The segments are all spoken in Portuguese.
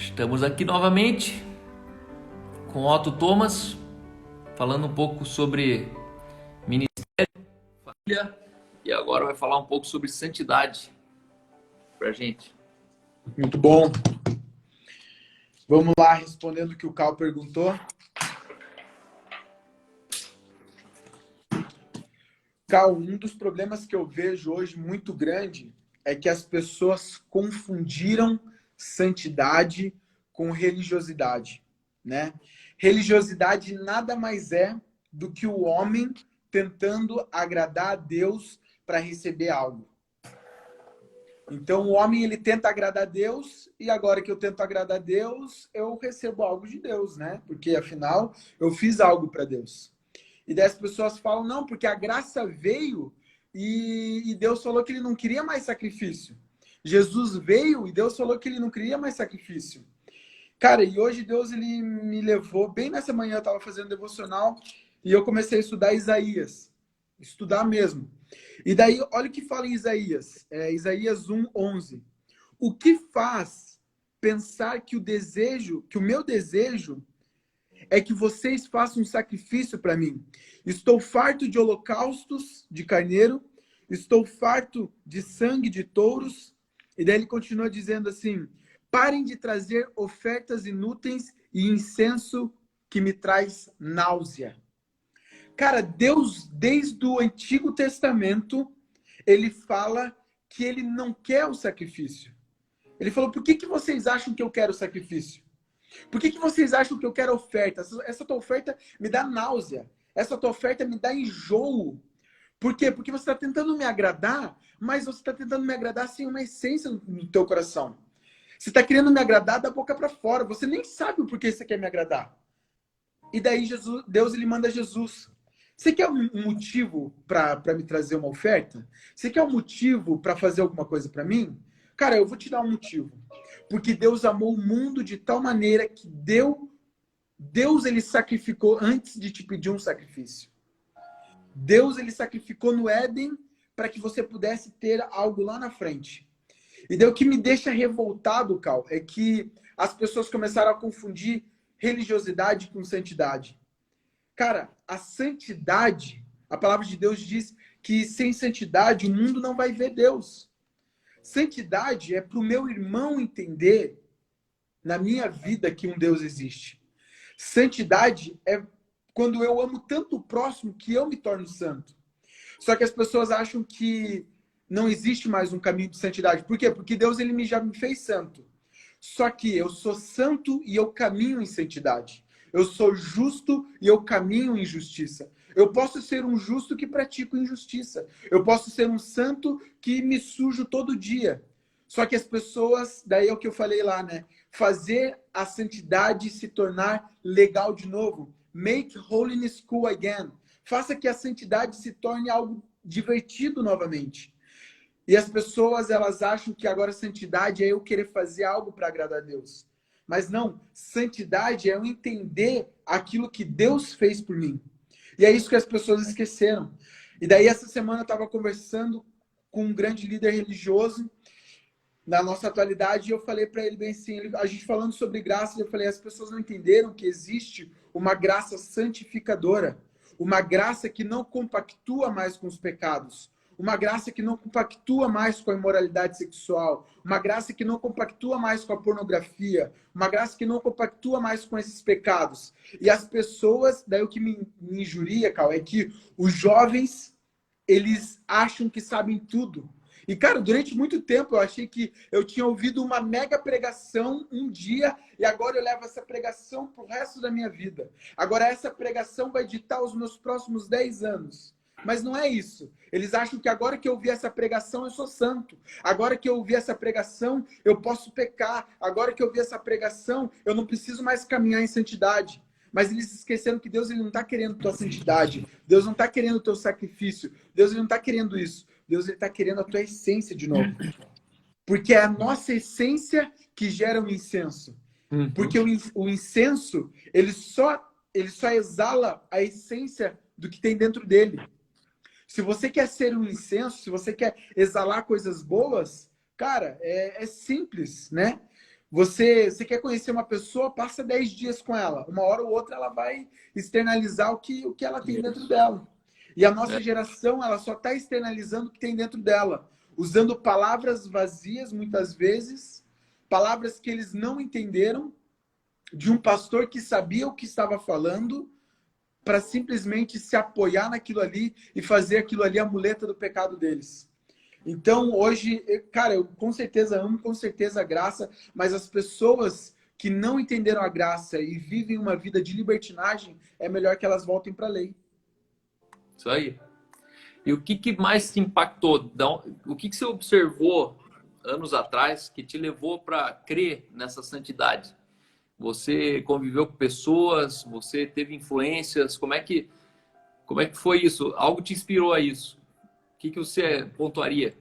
Estamos aqui novamente com Otto Thomas, falando um pouco sobre ministério, família, e agora vai falar um pouco sobre santidade pra gente. Muito bom. Vamos lá, respondendo o que o Cal perguntou. Cal, um dos problemas que eu vejo hoje muito grande é que as pessoas confundiram santidade com religiosidade, né? Religiosidade nada mais é do que o homem tentando agradar a Deus para receber algo. Então, o homem, ele tenta agradar a Deus, e agora que eu tento agradar a Deus, eu recebo algo de Deus, né? Porque, afinal, eu fiz algo para Deus. E daí as pessoas falam, não, porque a graça veio e Deus falou que ele não queria mais sacrifício. Jesus veio e Deus falou que ele não queria mais sacrifício. Cara, e hoje Deus, ele me levou, bem nessa manhã eu estava fazendo devocional, e eu comecei a estudar Isaías. Estudar mesmo. E daí, olha o que fala em Isaías, Isaías 1:11. O que faz pensar que o meu desejo é que vocês façam um sacrifício para mim? Estou farto de holocaustos de carneiro, estou farto de sangue de touros. E daí ele continua dizendo assim: parem de trazer ofertas inúteis e incenso que me traz náusea. Cara, Deus, desde o Antigo Testamento, ele fala que ele não quer o sacrifício. Ele falou, por que vocês acham que eu quero sacrifício? Por que vocês acham que eu quero oferta? Essa tua oferta me dá náusea. Essa tua oferta me dá enjoo. Por quê? Porque você está tentando me agradar, mas você está tentando me agradar sem uma essência no teu coração. Você está querendo me agradar da boca para fora. Você nem sabe o porquê você quer me agradar. E daí Deus, ele manda Jesus. Você quer um motivo para me trazer uma oferta? Você quer um motivo para fazer alguma coisa para mim? Cara, eu vou te dar um motivo. Porque Deus amou o mundo de tal maneira que Deus, ele sacrificou antes de te pedir um sacrifício. Deus, ele sacrificou no Éden para que você pudesse ter algo lá na frente. E daí o que me deixa revoltado, Cal, é que as pessoas começaram a confundir religiosidade com santidade. Cara, a santidade, a palavra de Deus diz que sem santidade o mundo não vai ver Deus. Santidade é para o meu irmão entender na minha vida que um Deus existe. Santidade é quando eu amo tanto o próximo que eu me torno santo. Só que as pessoas acham que não existe mais um caminho de santidade. Por quê? Porque Deus, ele já me fez santo. Só que eu sou santo e eu caminho em santidade. Eu sou justo e eu caminho em justiça. Eu posso ser um justo que pratico injustiça. Eu posso ser um santo que me sujo todo dia. Só que as pessoas, daí é o que eu falei lá, né? Fazer a santidade se tornar legal de novo. Make holiness cool again. Faça que a santidade se torne algo divertido novamente. E as pessoas, elas acham que agora santidade é eu querer fazer algo para agradar a Deus. Mas não, santidade é eu entender aquilo que Deus fez por mim. E é isso que as pessoas esqueceram. E daí essa semana eu estava conversando com um grande líder religioso na nossa atualidade, e eu falei para ele bem assim, a gente falando sobre graça, eu falei, as pessoas não entenderam que existe uma graça santificadora, uma graça que não compactua mais com os pecados, uma graça que não compactua mais com a imoralidade sexual, uma graça que não compactua mais com a pornografia, uma graça que não compactua mais com esses pecados. E as pessoas, daí o que me injuria, Cal, é que os jovens, eles acham que sabem tudo. E, cara, durante muito tempo eu achei que eu tinha ouvido uma mega pregação um dia e agora eu levo essa pregação pro resto da minha vida. Agora essa pregação vai ditar os meus próximos 10 anos. Mas não é isso. Eles acham que agora que eu ouvi essa pregação eu sou santo. Agora que eu ouvi essa pregação eu posso pecar. Agora que eu ouvi essa pregação eu não preciso mais caminhar em santidade. Mas eles esqueceram que Deus, ele não está querendo tua santidade. Deus não está querendo o teu sacrifício. Deus, ele não está querendo isso. Deus, ele está querendo a tua essência de novo. Porque é a nossa essência que gera o incenso. Porque o incenso, ele só exala a essência do que tem dentro dele. Se você quer ser um incenso, se você quer exalar coisas boas, cara, é simples, né? Você quer conhecer uma pessoa, passa 10 dias com ela. Uma hora ou outra ela vai externalizar o que ela tem dentro Isso. dela. E a nossa É, geração, ela só está externalizando o que tem dentro dela. Usando palavras vazias, muitas vezes. Palavras que eles não entenderam. De um pastor que sabia o que estava falando. Para simplesmente se apoiar naquilo ali e fazer aquilo ali a muleta do pecado deles. Então, hoje, cara, eu com certeza amo, com certeza a graça, mas as pessoas que não entenderam a graça e vivem uma vida de libertinagem, é melhor que elas voltem para a lei. isso aí. E o que, que mais te impactou? O que, que você observou anos atrás que te levou para crer nessa santidade? Você conviveu com pessoas, você teve influências, como é que foi isso? Algo te inspirou a isso? O que, que você pontuaria?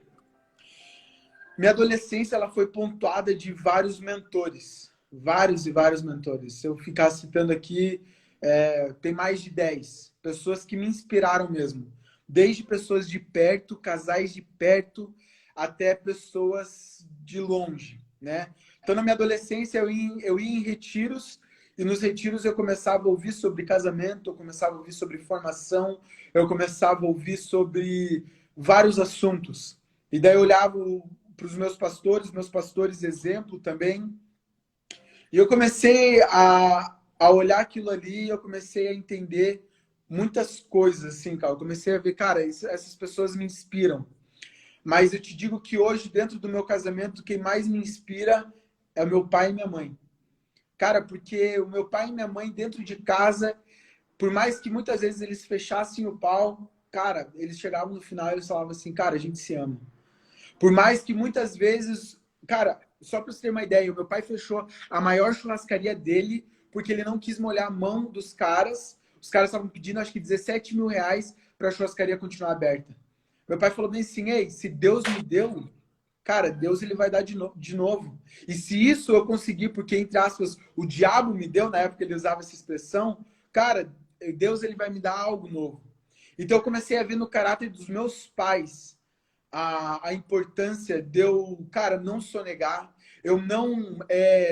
Minha adolescência ela foi pontuada de vários mentores, vários e vários mentores. Se eu ficar citando aqui, tem mais de 10 pessoas que me inspiraram mesmo. Desde pessoas de perto, casais de perto, até pessoas de longe, né? Então, na minha adolescência, eu ia em retiros, e nos retiros eu começava a ouvir sobre casamento, eu começava a ouvir sobre formação, eu começava a ouvir sobre vários assuntos. E daí eu olhava para os meus pastores exemplo também. E eu comecei a olhar aquilo ali, eu comecei a entender muitas coisas, assim, cara. Eu comecei a ver, cara, essas pessoas me inspiram. Mas eu te digo que hoje, dentro do meu casamento, quem mais me inspira é o meu pai e minha mãe. Cara, porque o meu pai e minha mãe, dentro de casa, por mais que muitas vezes eles fechassem o pau, cara, eles chegavam no final e eles falavam assim, cara, a gente se ama. Por mais que muitas vezes, cara, só para você ter uma ideia, o meu pai fechou a maior churrascaria dele porque ele não quis molhar a mão dos caras. Os caras estavam pedindo, acho que 17 mil reais para a churrascaria continuar aberta. Meu pai falou bem assim, ei, se Deus me deu, cara, Deus ele vai dar de novo. E se isso eu conseguir, porque, entre aspas, o diabo me deu, na época ele usava essa expressão, cara, Deus ele vai me dar algo novo. Então eu comecei a ver no caráter dos meus pais a importância de eu, cara, não sonegar, eu não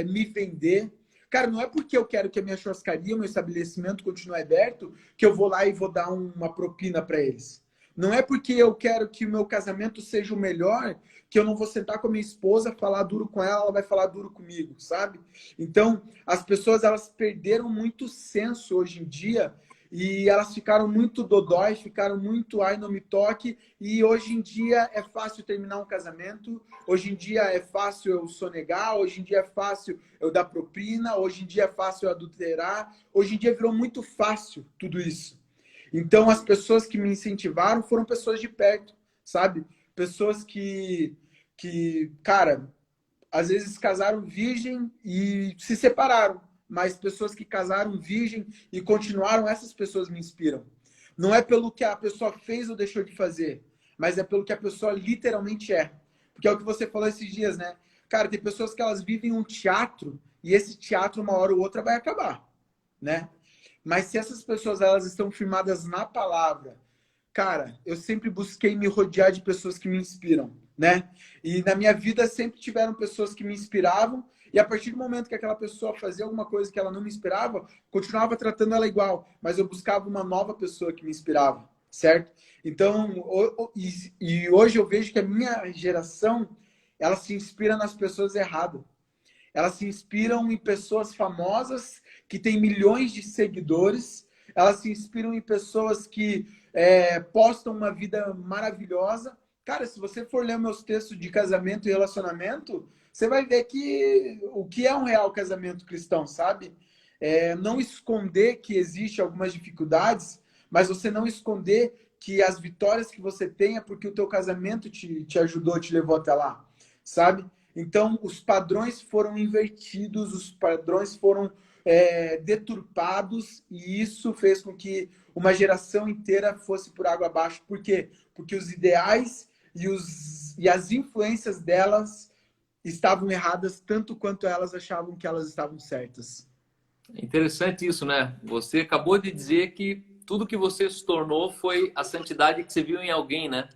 me vender. Cara, não é porque eu quero que a minha churrascaria, o meu estabelecimento continue aberto, que eu vou lá e vou dar uma propina para eles. Não é porque eu quero que o meu casamento seja o melhor, que eu não vou sentar com a minha esposa, falar duro com ela, ela vai falar duro comigo, sabe? Então, as pessoas, elas perderam muito senso hoje em dia e elas ficaram muito dodói, ficaram muito ai, não me toque. E hoje em dia é fácil terminar um casamento, hoje em dia é fácil eu sonegar, hoje em dia é fácil eu dar propina, hoje em dia é fácil eu adulterar, hoje em dia virou muito fácil tudo isso. Então as pessoas que me incentivaram foram pessoas de perto, sabe? Pessoas cara, às vezes casaram virgem e se separaram, mas pessoas que casaram virgem e continuaram, essas pessoas me inspiram. Não é pelo que a pessoa fez ou deixou de fazer, mas é pelo que a pessoa literalmente é. Porque é o que você falou esses dias, né? Cara, tem pessoas que elas vivem um teatro e esse teatro uma hora ou outra vai acabar, né? Mas se essas pessoas elas estão firmadas na palavra, cara, eu sempre busquei me rodear de pessoas que me inspiram, né? E na minha vida sempre tiveram pessoas que me inspiravam, e a partir do momento que aquela pessoa fazia alguma coisa que ela não me inspirava, continuava tratando ela igual, mas eu buscava uma nova pessoa que me inspirava, certo? Então, e hoje eu vejo que a minha geração, ela se inspira nas pessoas erradas. Elas se inspiram em pessoas famosas que têm milhões de seguidores. Elas se inspiram em pessoas que postam uma vida maravilhosa. Cara, se você for ler meus textos de casamento e relacionamento, você vai ver que o que é um real casamento cristão, sabe? Não esconder que existe algumas dificuldades, mas você não esconder que as vitórias que você tem é porque o teu casamento te ajudou, te levou até lá, sabe? Então, os padrões foram invertidos, os padrões foram deturpados, e isso fez com que uma geração inteira fosse por água abaixo. Por quê? Porque os ideais e as influências delas estavam erradas tanto quanto elas achavam que elas estavam certas. É interessante isso, né? Você acabou de dizer que tudo que você se tornou foi a santidade que você viu em alguém, né?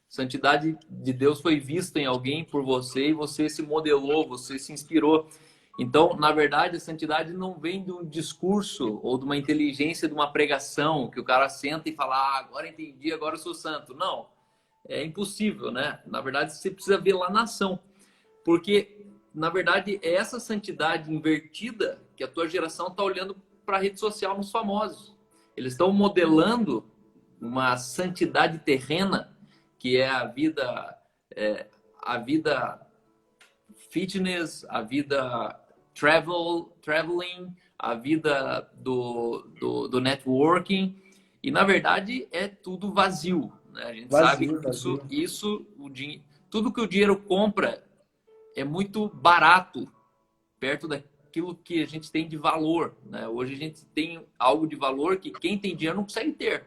Santidade de Deus foi vista em alguém por você e você se modelou, você se inspirou. Então, na verdade, a santidade não vem de um discurso ou de uma inteligência de uma pregação que o cara senta e fala, ah, agora entendi, agora eu sou santo. Não, é impossível, né? Na verdade, você precisa ver lá na ação. Porque, na verdade, é essa santidade invertida que a tua geração está olhando para a rede social nos famosos. Eles estão modelando uma santidade terrena, que é a vida fitness, a vida traveling, a vida do networking. E, na verdade, é tudo vazio. Né? A gente sabe que tudo que o dinheiro compra é muito barato perto daquilo que a gente tem de valor. Né? Hoje a gente tem algo de valor que quem tem dinheiro não consegue ter.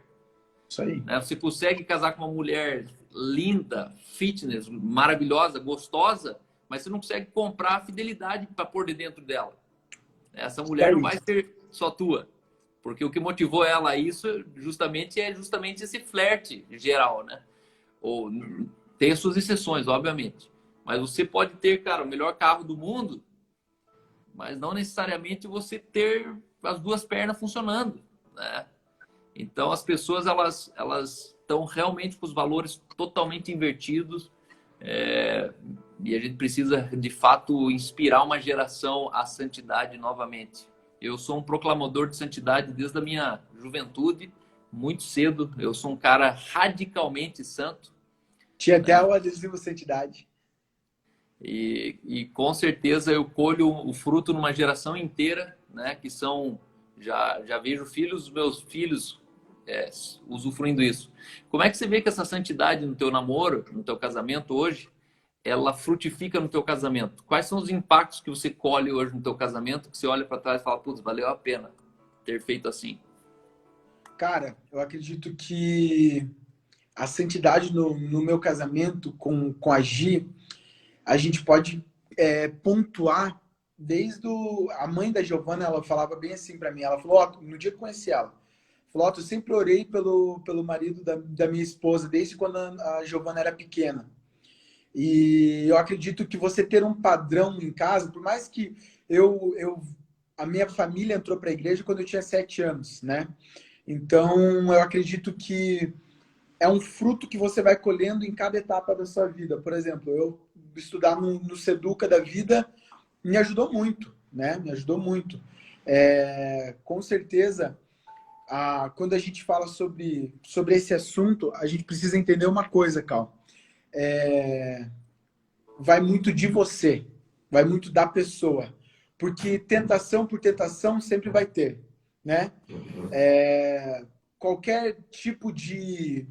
Isso aí. Né? Você consegue casar com uma mulher linda, fitness, maravilhosa, gostosa, mas você não consegue comprar a fidelidade para pôr de dentro dela. Essa mulher não vai ser só tua. Porque o que motivou ela a isso é justamente esse flerte geral, né? Ou tem as suas exceções, obviamente. Mas você pode ter, cara, o melhor carro do mundo, mas não necessariamente você ter as duas pernas funcionando, né? Então, as pessoas, elas estão realmente com os valores totalmente invertidos. E a gente precisa, de fato, inspirar uma geração à santidade novamente. Eu sou um proclamador de santidade desde a minha juventude, muito cedo. Eu sou um cara radicalmente santo. Tinha até o adesivo santidade. E com certeza eu colho o fruto numa geração inteira, né? Que são, já vejo filhos dos meus filhos usufruindo isso. Como é que você vê que essa santidade no teu namoro, no teu casamento hoje, ela frutifica no teu casamento? Quais são os impactos que você colhe hoje no teu casamento, que você olha para trás e fala, putz, valeu a pena ter feito assim? Cara, eu acredito que a santidade no meu casamento com a Gi, a gente pode pontuar desde a mãe da Giovana, ela falava bem assim para mim, ela falou, no dia que eu conheci ela, falou, eu sempre orei pelo marido da minha esposa, desde quando a Giovana era pequena. E eu acredito que você ter um padrão em casa, por mais que a minha família entrou para a igreja quando eu tinha 7 anos, né? Então, eu acredito que é um fruto que você vai colhendo em cada etapa da sua vida. Por exemplo, eu estudar no Seduca da vida me ajudou muito, né? Me ajudou muito. Com certeza, quando a gente fala sobre esse assunto, a gente precisa entender uma coisa, Cal. Vai muito de você, vai muito da pessoa. Porque tentação por tentação sempre vai ter, né? Qualquer tipo de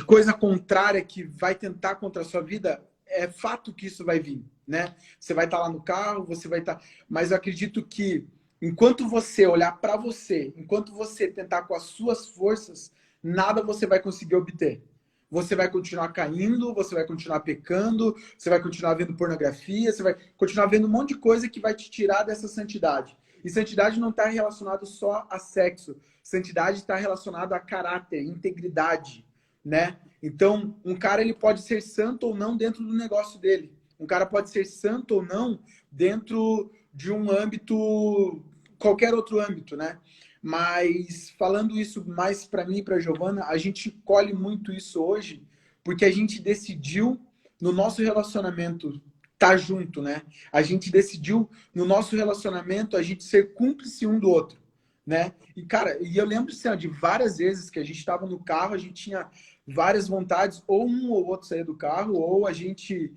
coisa contrária que vai tentar contra a sua vida, é fato que isso vai vir, né? Você vai estar lá no carro, você vai estar... Mas eu acredito que enquanto você olhar para você, enquanto você tentar com as suas forças, nada você vai conseguir obter. Você vai continuar caindo, você vai continuar pecando, você vai continuar vendo pornografia, você vai continuar vendo um monte de coisa que vai te tirar dessa santidade. E santidade não está relacionado só a sexo. Santidade está relacionado a caráter, integridade, né? Então, um cara ele pode ser santo ou não dentro do negócio dele. Um cara pode ser santo ou não dentro de um âmbito, qualquer outro âmbito, né? Mas falando isso mais para mim e para a Giovana, a gente colhe muito isso hoje porque a gente decidiu no nosso relacionamento estar junto, né? A gente decidiu no nosso relacionamento a gente ser cúmplice um do outro, né? E cara, eu lembro assim, de várias vezes que a gente estava no carro, a gente tinha várias vontades, ou um ou outro saía do carro, ou a gente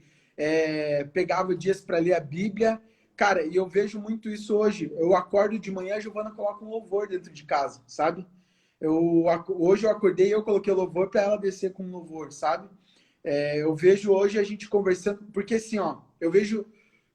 pegava dias para ler a Bíblia. Cara, e eu vejo muito isso hoje. Eu acordo de manhã, a Giovana coloca um louvor dentro de casa, sabe? Hoje eu acordei e eu coloquei o louvor para ela descer com um louvor, sabe? Eu vejo hoje a gente conversando, porque assim, ó, eu vejo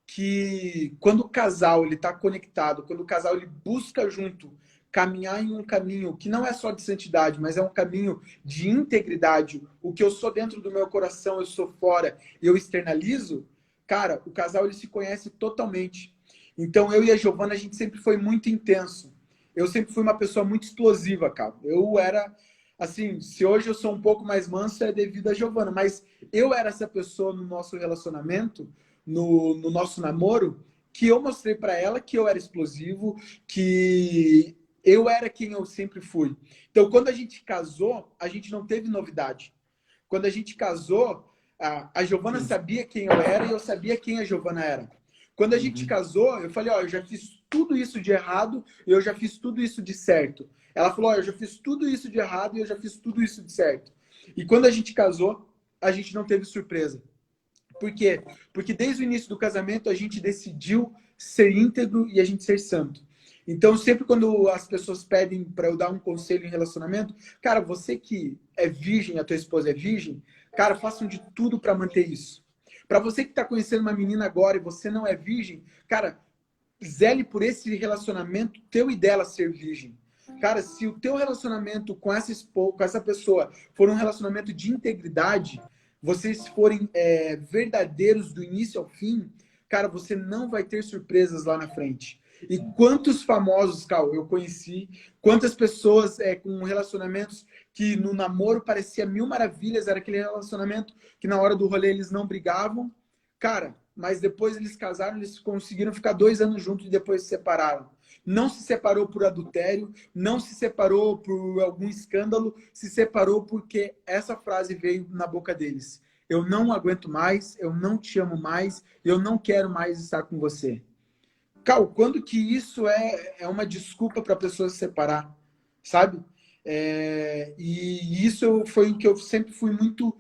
que quando o casal ele tá conectado, quando o casal ele busca junto caminhar em um caminho que não é só de santidade, mas é um caminho de integridade, o que eu sou dentro do meu coração, eu sou fora, e eu externalizo, cara, o casal ele se conhece totalmente. Então eu e a Giovana a gente sempre foi muito intenso. Eu sempre fui uma pessoa muito explosiva, cara. Eu era assim, se hoje eu sou um pouco mais manso é devido a Giovana, mas eu era essa pessoa no nosso relacionamento no nosso namoro, que eu mostrei para ela que eu era explosivo, que eu era quem eu sempre fui. Então, quando a gente casou, a gente não teve novidade. Quando a gente casou, a Giovana Sim. sabia quem eu era e eu sabia quem a Giovana era. Quando a gente casou, eu falei, ó, eu já fiz tudo isso de errado e eu já fiz tudo isso de certo. Ela falou, ó, eu já fiz tudo isso de errado e eu já fiz tudo isso de certo. E quando a gente casou, a gente não teve surpresa. Por quê? Porque desde o início do casamento a gente decidiu ser íntegro e a gente ser santo. Então, sempre quando as pessoas pedem para eu dar um conselho em relacionamento, cara, você que é virgem, a tua esposa é virgem, cara, façam de tudo para manter isso. Para você que está conhecendo uma menina agora e você não é virgem, cara, zele por esse relacionamento teu e dela ser virgem. Cara, se o teu relacionamento com essa pessoa for um relacionamento de integridade, vocês forem verdadeiros do início ao fim, cara, você não vai ter surpresas lá na frente. E quantos famosos, Cal, eu conheci, quantas pessoas com relacionamentos que no namoro parecia mil maravilhas, era aquele relacionamento que na hora do rolê eles não brigavam, cara, mas depois eles casaram, eles conseguiram ficar 2 anos juntos e depois se separaram. Não se separou por adultério, não se separou por algum escândalo, se separou porque essa frase veio na boca deles. Eu não aguento mais, eu não te amo mais, eu não quero mais estar com você. Cal, quando que isso é uma desculpa para a pessoa se separar, sabe? E isso foi o que eu sempre fui muito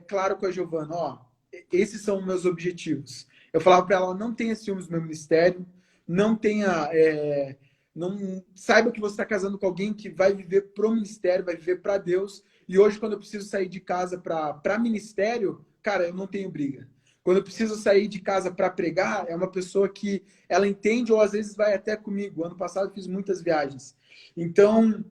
claro com a Giovana. Ó, esses são os meus objetivos. Eu falava para ela, não tenha ciúmes do meu ministério, não tenha... não saiba que você está casando com alguém que vai viver pro ministério, vai viver para Deus. E hoje, quando eu preciso sair de casa para ministério, cara, eu não tenho briga. Quando eu preciso sair de casa para pregar, é uma pessoa que ela entende ou às vezes vai até comigo. Ano passado eu fiz muitas viagens. Então,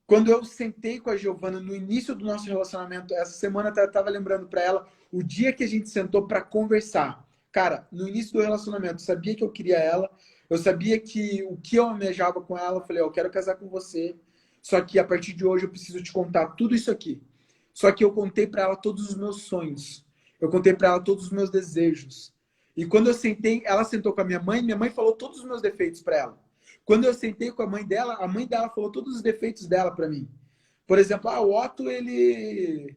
quando eu sentei com a Giovana no início do nosso relacionamento, essa semana eu estava lembrando para ela o dia que a gente sentou para conversar. Cara, no início do relacionamento, eu sabia que eu queria ela, eu sabia que o que eu almejava com ela, eu falei, eu quero casar com você, só que a partir de hoje eu preciso te contar tudo isso aqui. Só que eu contei para ela todos os meus sonhos. Eu contei para ela todos os meus desejos. E quando eu sentei, ela sentou com a minha mãe falou todos os meus defeitos para ela. Quando eu sentei com a mãe dela falou todos os defeitos dela para mim. Por exemplo, o Otto, ele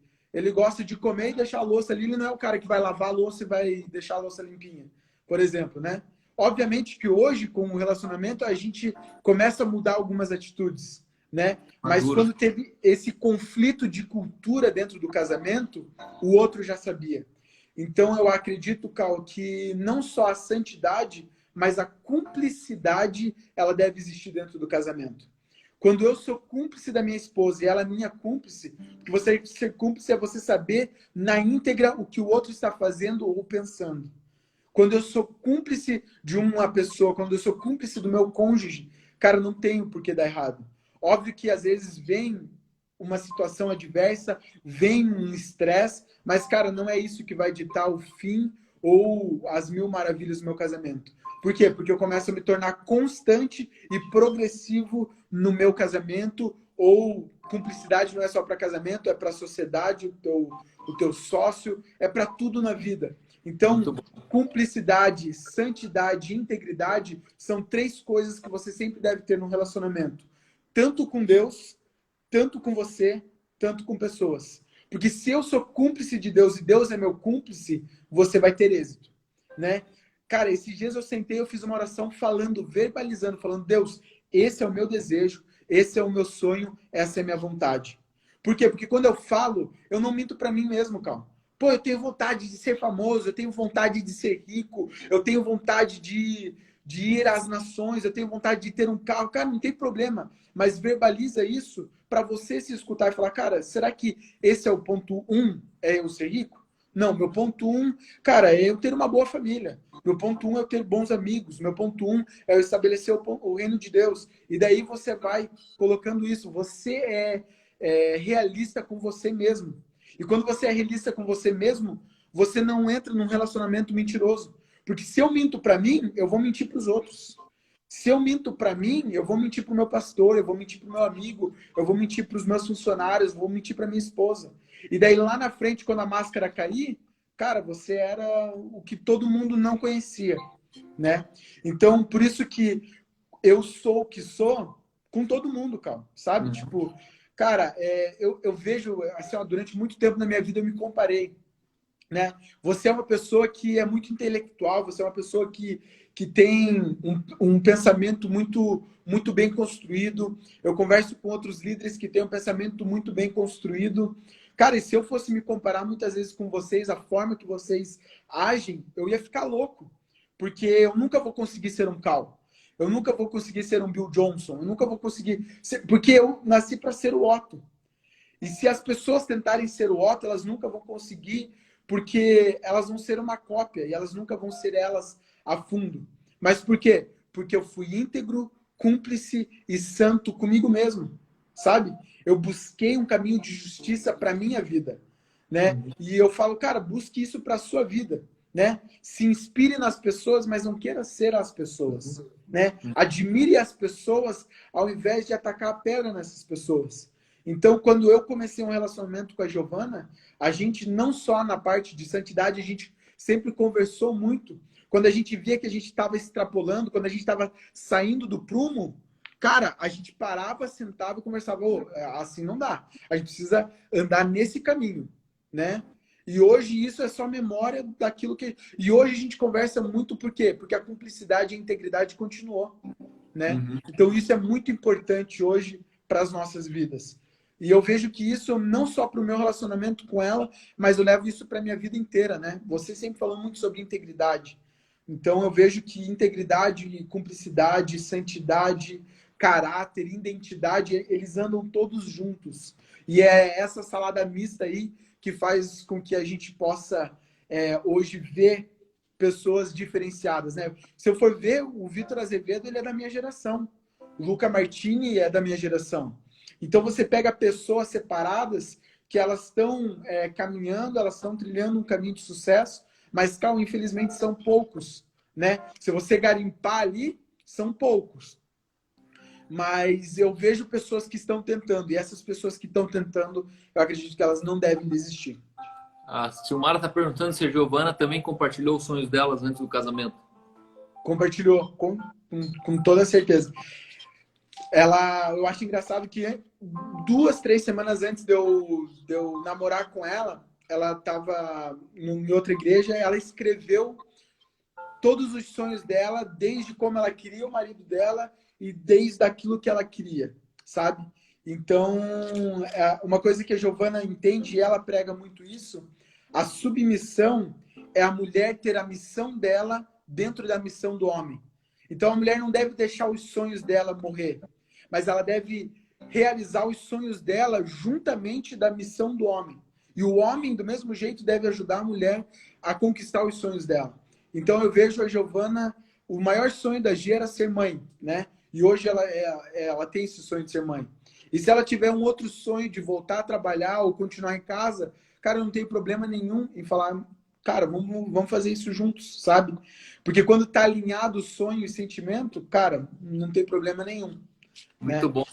gosta de comer e deixar a louça ali, ele não é o cara que vai lavar a louça e vai deixar a louça limpinha, por exemplo, né? Obviamente que hoje, com o relacionamento, a gente começa a mudar algumas atitudes, né? Mas quando teve esse conflito de cultura dentro do casamento, o outro já sabia. Então, eu acredito, Cal, que não só a santidade, mas a cumplicidade, ela deve existir dentro do casamento. Quando eu sou cúmplice da minha esposa e ela é minha cúmplice, porque você ser cúmplice é você saber na íntegra o que o outro está fazendo ou pensando. Quando eu sou cúmplice de uma pessoa, quando eu sou cúmplice do meu cônjuge, cara, não tenho por que dar errado. Óbvio que às vezes vem uma situação adversa, vem um estresse, mas, cara, não é isso que vai ditar o fim ou as mil maravilhas do meu casamento. Por quê? Porque eu começo a me tornar constante e progressivo no meu casamento, ou cumplicidade não é só para casamento, é para a sociedade, o teu sócio, é para tudo na vida. Então, cumplicidade, santidade e integridade são 3 coisas que você sempre deve ter num relacionamento. Tanto com Deus, tanto com você, tanto com pessoas. Porque se eu sou cúmplice de Deus e Deus é meu cúmplice, você vai ter êxito, né? Cara, esses dias eu sentei, eu fiz uma oração falando, verbalizando, falando, Deus, esse é o meu desejo, esse é o meu sonho, essa é a minha vontade. Por quê? Porque quando eu falo, eu não minto para mim mesmo, calma. Pô, eu tenho vontade de ser famoso, eu tenho vontade de ser rico, eu tenho vontade de ir às nações, eu tenho vontade de ter um carro. Cara, não tem problema, mas verbaliza isso para você se escutar e falar, cara, será que esse é o ponto 1, é eu ser rico? Não, meu ponto 1, cara, é eu ter uma boa família. Meu ponto 1 é eu ter bons amigos. Meu ponto 1 é eu estabelecer o reino de Deus. E daí você vai colocando isso. Você é realista com você mesmo. E quando você é realista com você mesmo, você não entra num relacionamento mentiroso. Porque se eu minto para mim, eu vou mentir para os outros. Se eu minto para mim, eu vou mentir para o meu pastor, eu vou mentir para o meu amigo, eu vou mentir para os meus funcionários, eu vou mentir para minha esposa. E daí lá na frente, quando a máscara cair, cara, você era o que todo mundo não conhecia, né? Então, por isso que eu sou o que sou com todo mundo, cara, sabe? Uhum. Tipo, cara, eu vejo, assim, ó, durante muito tempo na minha vida eu me comparei, né? Você é uma pessoa que é muito intelectual, você é uma pessoa que tem um pensamento muito bem construído. Eu converso com outros líderes que têm um pensamento muito bem construído. Cara, e se eu fosse me comparar muitas vezes com vocês, a forma que vocês agem, eu ia ficar louco. Porque eu nunca vou conseguir ser um Cal. Eu nunca vou conseguir ser um Bill Johnson. Eu nunca vou conseguir ser... Porque eu nasci para ser o Otto. E se as pessoas tentarem ser o Otto, elas nunca vão conseguir, porque elas vão ser uma cópia e elas nunca vão ser elas a fundo. Mas por quê? Porque eu fui íntegro, cúmplice e santo comigo mesmo, sabe? Eu busquei um caminho de justiça para minha vida, né? E eu falo, cara, busque isso para sua vida, né? Se inspire nas pessoas, mas não queira ser as pessoas, né? Admire as pessoas ao invés de atacar a pedra nessas pessoas. Então, quando eu comecei um relacionamento com a Giovana, a gente não só na parte de santidade, a gente sempre conversou muito. Quando a gente via que a gente estava extrapolando, quando a gente estava saindo do prumo, cara, a gente parava, sentava e conversava, oh, assim não dá. A gente precisa andar nesse caminho, né? E hoje isso é só memória daquilo que... E hoje a gente conversa muito por quê? Porque a cumplicidade e a integridade continuou, né? Uhum. Então isso é muito importante hoje para as nossas vidas. E eu vejo que isso não só para o meu relacionamento com ela, mas eu levo isso para a minha vida inteira, né? Você sempre falou muito sobre integridade. Então eu vejo que integridade, cumplicidade, santidade, caráter, identidade, eles andam todos juntos. E é essa salada mista aí que faz com que a gente possa hoje ver pessoas diferenciadas, né? Se eu for ver, o Vitor Azevedo, ele é da minha geração. O Luca Martini é da minha geração. Então você pega pessoas separadas que elas estão caminhando, elas estão trilhando um caminho de sucesso, mas, Cal, infelizmente são poucos, né? Se você garimpar ali, são poucos. Mas eu vejo pessoas que estão tentando, e essas pessoas que estão tentando, eu acredito que elas não devem desistir. A Silmara está perguntando se a Giovana também compartilhou os sonhos delas antes do casamento. Compartilhou, com toda certeza. Eu acho engraçado que 2, 3 semanas antes de eu namorar com ela, ela estava em outra igreja, ela escreveu todos os sonhos dela, desde como ela queria o marido dela e desde aquilo que ela queria, sabe? Então, uma coisa que a Giovana entende, e ela prega muito isso, a submissão é a mulher ter a missão dela dentro da missão do homem. Então, a mulher não deve deixar os sonhos dela morrer, mas ela deve realizar os sonhos dela juntamente da missão do homem. E o homem, do mesmo jeito, deve ajudar a mulher a conquistar os sonhos dela. Então, eu vejo a Giovana, o maior sonho da Gia era ser mãe, né? E hoje ela tem esse sonho de ser mãe. E se ela tiver um outro sonho de voltar a trabalhar ou continuar em casa, cara, não tem problema nenhum em falar, cara, vamos fazer isso juntos, sabe? Porque quando tá alinhado sonho e sentimento, cara, não tem problema nenhum. Muito Né? bom.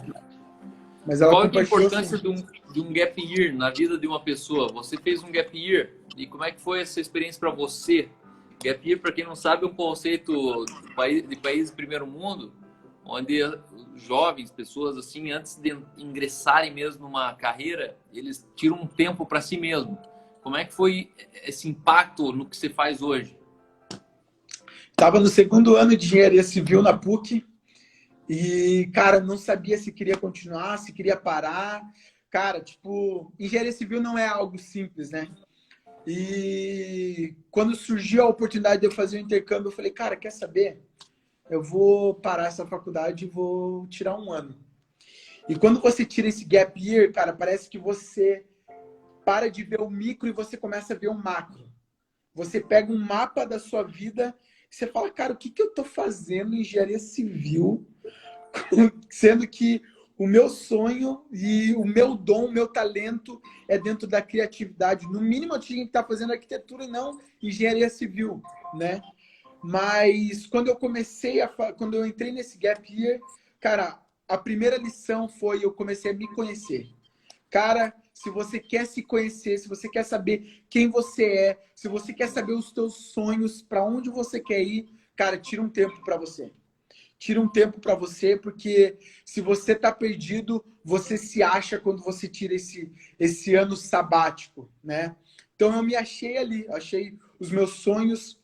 Mas ela Qual é a compartilhou importância assim. de um gap year na vida de uma pessoa? Você fez um gap year e como é que foi essa experiência para você? Gap year, para quem não sabe, é um conceito de países de primeiro mundo, onde jovens, pessoas assim, antes de ingressarem mesmo numa carreira, eles tiram um tempo para si mesmo. Como é que foi esse impacto no que você faz hoje? Tava no segundo ano de engenharia civil na PUC e, cara, não sabia se queria continuar, se queria parar. Cara, tipo, engenharia civil não é algo simples, né? E quando surgiu a oportunidade de eu fazer o intercâmbio, eu falei, cara, quer saber? Eu vou parar essa faculdade e vou tirar um ano. E quando você tira esse gap year, cara, parece que você para de ver o micro e você começa a ver o macro. Você pega um mapa da sua vida e você fala, cara, o que eu tô fazendo em engenharia civil, sendo que o meu sonho e o meu dom, o meu talento é dentro da criatividade. No mínimo eu tinha que estar fazendo arquitetura e não engenharia civil, né? Mas quando quando eu entrei nesse gap year, cara, a primeira lição foi eu comecei a me conhecer. Cara, se você quer se conhecer, se você quer saber quem você é, se você quer saber os teus sonhos, para onde você quer ir, cara, tira um tempo para você. Tira um tempo para você, porque se você tá perdido, você se acha quando você tira esse ano sabático, né? Então eu me achei ali, achei os meus sonhos.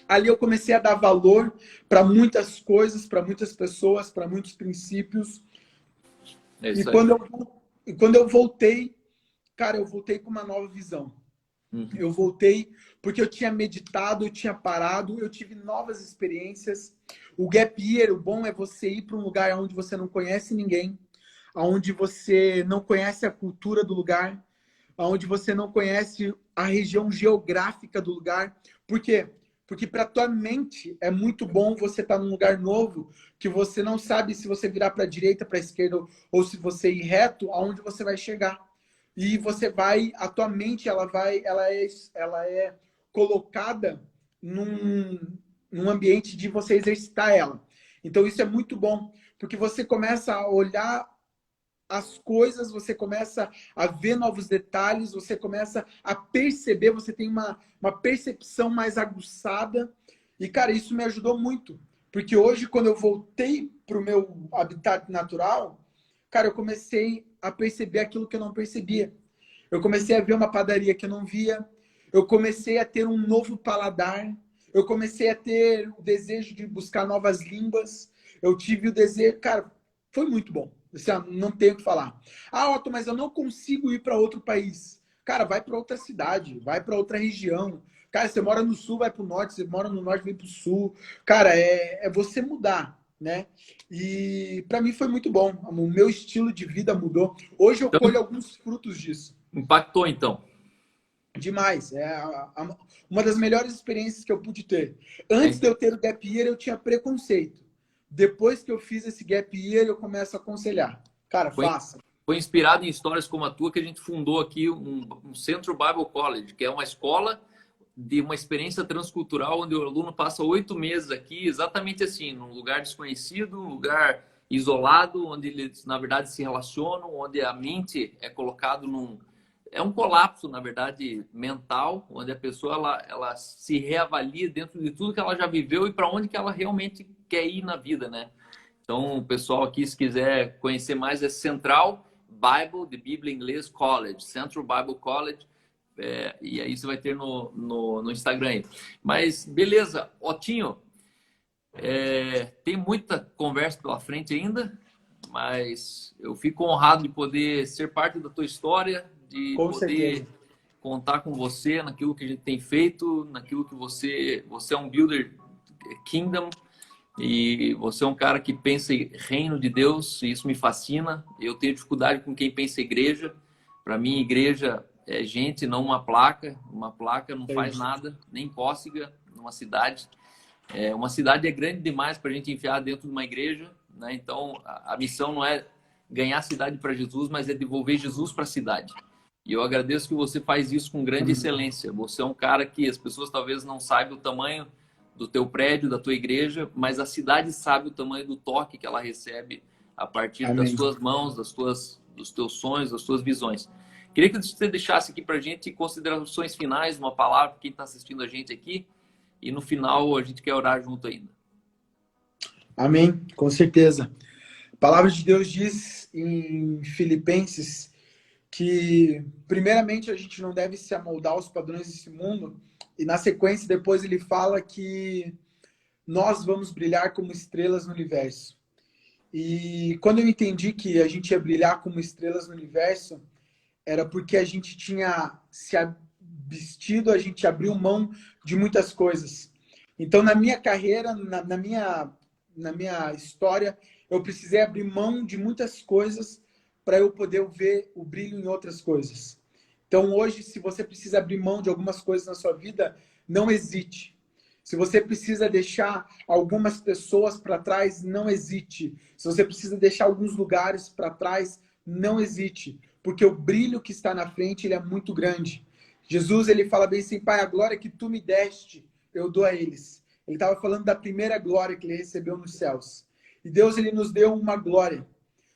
Ali eu comecei a dar valor para muitas coisas, para muitas pessoas, para muitos princípios. É E isso aí. quando eu voltei, cara, eu voltei com uma nova visão. Eu voltei porque eu tinha meditado, eu tinha parado, eu tive novas experiências. O gap year, o bom é você ir para um lugar onde você não conhece ninguém, onde você não conhece a cultura do lugar, onde você não conhece a região geográfica do lugar. Por quê? Porque para tua mente é muito bom você estar num lugar novo que você não sabe se você virar para a direita, para a esquerda ou se você ir reto, aonde você vai chegar. E você vai, a tua mente ela é colocada num ambiente de você exercitar ela. Então isso é muito bom, porque você começa a olhar as coisas, você começa a ver novos detalhes, você começa a perceber, você tem uma percepção mais aguçada. E, cara, isso me ajudou muito. Porque hoje, quando eu voltei para o meu habitat natural, cara, eu comecei a perceber aquilo que eu não percebia. Eu comecei a ver uma padaria que eu não via. Eu comecei a ter um novo paladar. Eu comecei a ter o desejo de buscar novas línguas. Eu tive o desejo... Cara, foi muito bom. Não tenho o que falar. Ah, Otto, mas eu não consigo ir para outro país. Cara, vai para outra cidade, vai para outra região. Cara, você mora no sul, vai para o norte. Você mora no norte, vem para o sul. Cara, é você mudar, né? E para mim foi muito bom. O meu estilo de vida mudou. Hoje eu colho Então, alguns frutos disso. impactou então. Demais. Uma das melhores experiências que eu pude ter. É, Antes de eu ter o gap year, eu tinha preconceito. Depois que eu fiz esse gap year, eu começo a aconselhar. Cara, foi, faça. foi inspirado em histórias como a tua que a gente fundou aqui um Centro Bible College, que é uma escola de uma experiência transcultural onde o aluno passa 8 meses aqui, exatamente assim, num lugar desconhecido, um lugar isolado, onde eles, na verdade, se relacionam, onde a mente é colocado num... É um colapso, na verdade, mental, onde a pessoa ela se reavalia dentro de tudo que ela já viveu e para onde que ela realmente quer ir na vida, né? Então, o pessoal aqui, se quiser conhecer mais, é Central Bible, de Bíblia em Inglês College, Central Bible College, e aí você vai ter no Instagram aí. Mas, beleza, Otinho, tem muita conversa pela frente ainda, mas eu fico honrado de poder ser parte da tua história, de Com certeza. poder contar com você naquilo que a gente tem feito, naquilo que você é um builder kingdom, e você é um cara que pensa em reino de Deus, e isso me fascina. Eu tenho dificuldade com quem pensa em igreja. Para mim, igreja é gente, não uma placa. Uma placa não faz nada, nem cócega numa cidade. Uma cidade é grande demais para a gente enfiar dentro de uma igreja, né? Então, a missão não é ganhar a cidade para Jesus, mas é devolver Jesus para a cidade. E eu agradeço que você faz isso com grande excelência. Você é um cara que as pessoas talvez não saibam o tamanho do teu prédio, da tua igreja, mas a cidade sabe o tamanho do toque que ela recebe a partir das Amém. tuas mãos, dos teus sonhos, das tuas visões. Queria que você deixasse aqui para a gente considerações finais, uma palavra para quem está assistindo a gente aqui, e no final a gente quer orar junto ainda. Amém, com certeza. A palavra de Deus diz em Filipenses que, primeiramente, a gente não deve se amoldar aos padrões desse mundo, e na sequência, depois ele fala que nós vamos brilhar como estrelas no universo. E quando eu entendi que a gente ia brilhar como estrelas no universo, era porque a gente tinha se abstido, a gente abriu mão de muitas coisas. Então, na minha carreira, na minha história, eu precisei abrir mão de muitas coisas para eu poder ver o brilho em outras coisas. Então, hoje, se você precisa abrir mão de algumas coisas na sua vida, não hesite. Se você precisa deixar algumas pessoas para trás, não hesite. Se você precisa deixar alguns lugares para trás, não hesite. Porque o brilho que está na frente, ele é muito grande. Jesus, ele fala bem assim, Pai, a glória que tu me deste, eu dou a eles. Ele estava falando da primeira glória que ele recebeu nos céus. E Deus, ele nos deu uma glória.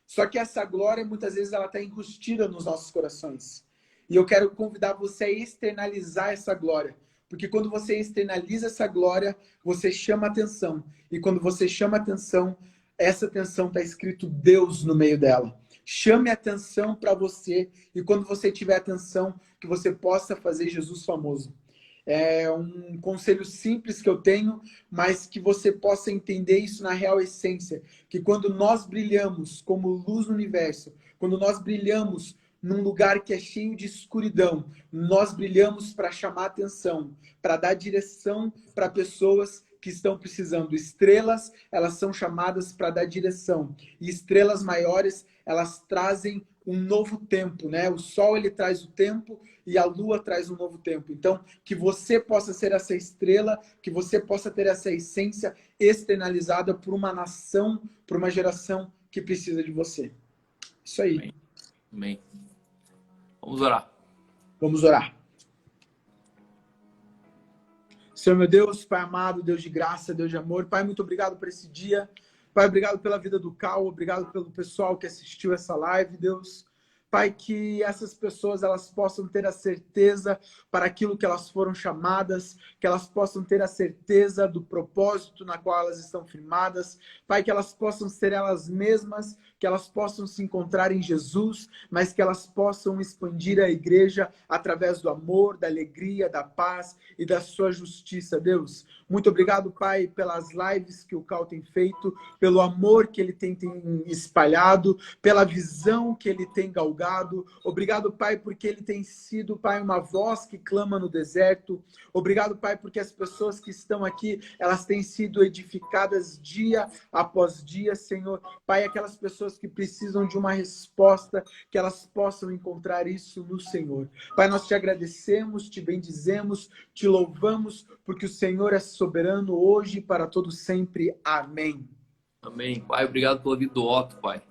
Só que essa glória, muitas vezes, ela está enrustida nos nossos corações. E eu quero convidar você a externalizar essa glória. Porque quando você externaliza essa glória, você chama atenção. E quando você chama atenção, essa atenção está escrito Deus no meio dela. Chame atenção para você. E quando você tiver atenção, que você possa fazer Jesus famoso. É um conselho simples que eu tenho, mas que você possa entender isso na real essência. Que quando nós brilhamos como luz no universo, quando nós brilhamos num lugar que é cheio de escuridão, nós brilhamos para chamar atenção, para dar direção para pessoas que estão precisando. Estrelas, elas são chamadas para dar direção. E estrelas maiores, elas trazem um novo tempo, né? O sol, ele traz o tempo e a lua traz um novo tempo. Então, que você possa ser essa estrela, que você possa ter essa essência externalizada por uma nação, por uma geração que precisa de você. Isso aí. Amém. Amém. Vamos orar. Vamos orar. Senhor meu Deus, Pai amado, Deus de graça, Deus de amor. Pai, muito obrigado por esse dia. Pai, obrigado pela vida do Cal, obrigado pelo pessoal que assistiu essa live, Deus. Pai, que essas pessoas elas possam ter a certeza para aquilo que elas foram chamadas, que elas possam ter a certeza do propósito na qual elas estão firmadas. Pai, que elas possam ser elas mesmas, que elas possam se encontrar em Jesus, mas que elas possam expandir a igreja através do amor, da alegria, da paz e da sua justiça, Deus. Muito obrigado, Pai, pelas lives que o Cal tem feito, pelo amor que ele tem espalhado, pela visão que ele tem galgado. Obrigado, Pai, porque ele tem sido, Pai, uma voz que clama no deserto. Obrigado, Pai, porque as pessoas que estão aqui, elas têm sido edificadas dia após dia, Senhor. Pai, aquelas pessoas que precisam de uma resposta, que elas possam encontrar isso no Senhor. Pai, nós te agradecemos, te bendizemos, te louvamos, porque o Senhor é soberano hoje e para todo sempre. Amém. Amém. Pai, obrigado pela vida do Otto, Pai.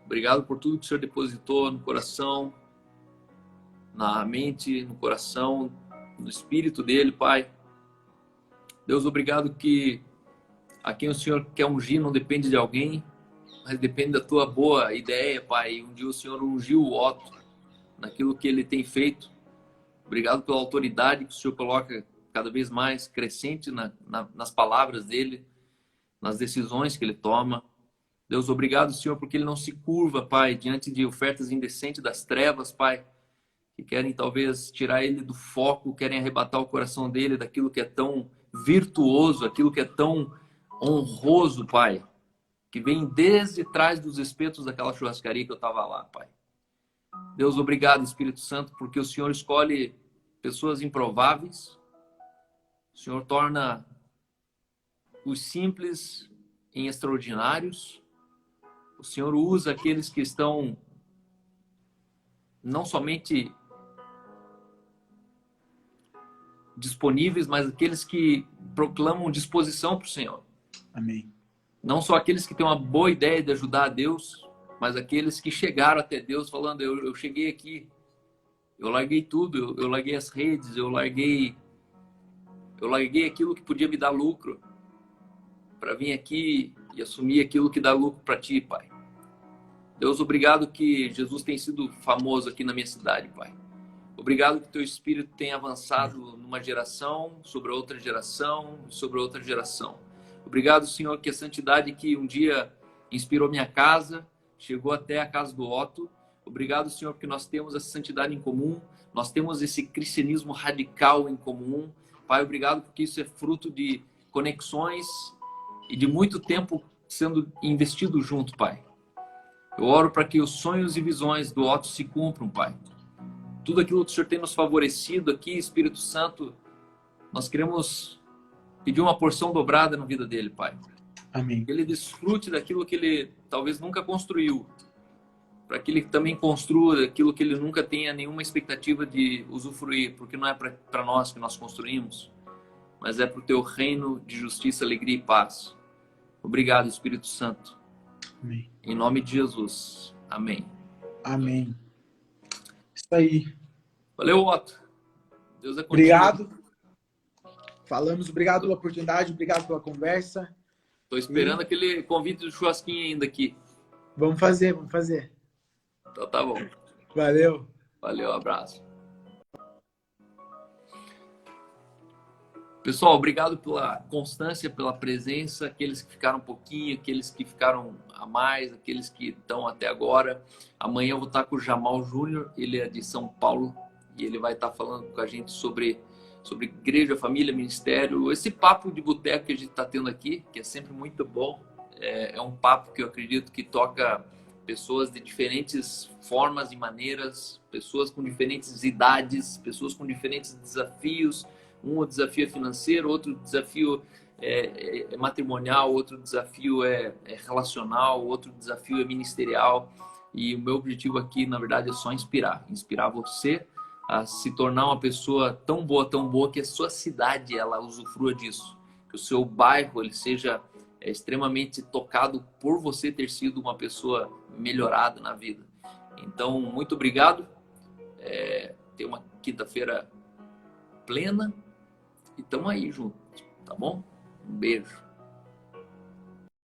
Obrigado por tudo que o Senhor depositou no coração, na mente, no coração, no espírito dele, Pai. Deus, obrigado que a quem o Senhor quer ungir não depende de alguém, mas depende da tua boa ideia, Pai. Um dia o Senhor ungiu o Otto naquilo que ele tem feito. Obrigado pela autoridade que o Senhor coloca cada vez mais crescente nas palavras dele, nas decisões que ele toma. Deus, obrigado, Senhor, porque ele não se curva, Pai, diante de ofertas indecentes das trevas, Pai, que querem talvez tirar ele do foco, querem arrebatar o coração dele daquilo que é tão virtuoso, aquilo que é tão honroso, Pai, que vem desde trás dos espetos daquela churrascaria que eu estava lá, Pai. Deus, obrigado, Espírito Santo, porque o Senhor escolhe pessoas improváveis, o Senhor torna os simples em extraordinários, o Senhor usa aqueles que estão não somente disponíveis, mas aqueles que proclamam disposição para o Senhor. Amém. Não só aqueles que têm uma boa ideia de ajudar a Deus, mas aqueles que chegaram até Deus falando, eu cheguei aqui, eu larguei tudo, eu larguei as redes, eu larguei aquilo que podia me dar lucro para vir aqui e assumir aquilo que dá lucro para ti, Pai. Deus, obrigado que Jesus tem sido famoso aqui na minha cidade, Pai. Obrigado que teu Espírito tem avançado numa geração, sobre outra geração, sobre outra geração. Obrigado, Senhor, que a santidade que um dia inspirou minha casa, chegou até a casa do Otto. Obrigado, Senhor, porque nós temos essa santidade em comum, nós temos esse cristianismo radical em comum. Pai, obrigado porque isso é fruto de conexões e de muito tempo sendo investido junto, Pai. Eu oro para que os sonhos e visões do Otto se cumpram, Pai. Tudo aquilo que o Senhor tem nos favorecido aqui, Espírito Santo, nós queremos pedir uma porção dobrada na vida dele, Pai. Amém. Que ele desfrute daquilo que ele talvez nunca construiu, para que ele também construa aquilo que ele nunca tenha nenhuma expectativa de usufruir, porque não é para nós que nós construímos, mas é para o teu reino de justiça, alegria e paz. Obrigado, Espírito Santo. Amém. Em nome de Jesus. Amém. Amém. Isso aí. Valeu, Otto. Deus é contigo. Obrigado. Falamos, obrigado pela oportunidade, obrigado pela conversa. Estou esperando aquele convite do churrasquinho ainda aqui. Vamos fazer, vamos fazer. Então tá bom. Valeu. Valeu, abraço. Pessoal, obrigado pela constância, pela presença, aqueles que ficaram um pouquinho, aqueles que ficaram a mais, aqueles que estão até agora. Amanhã eu vou estar com o Jamal Júnior, ele é de São Paulo e ele vai estar falando com a gente sobre igreja, família, ministério. Esse papo de boteco que a gente está tendo aqui, que é sempre muito bom, é um papo que eu acredito que toca pessoas de diferentes formas e maneiras, pessoas com diferentes idades, pessoas com diferentes desafios. Um desafio é financeiro, outro desafio é matrimonial, outro desafio é relacional, outro desafio é ministerial. E o meu objetivo aqui, na verdade, é só inspirar você a se tornar uma pessoa tão boa que a sua cidade ela usufrua disso, que o seu bairro ele seja extremamente tocado por você ter sido uma pessoa melhorada na vida. Então, muito obrigado. Tenha uma quinta-feira plena. E tamo aí junto, tá bom? Um beijo.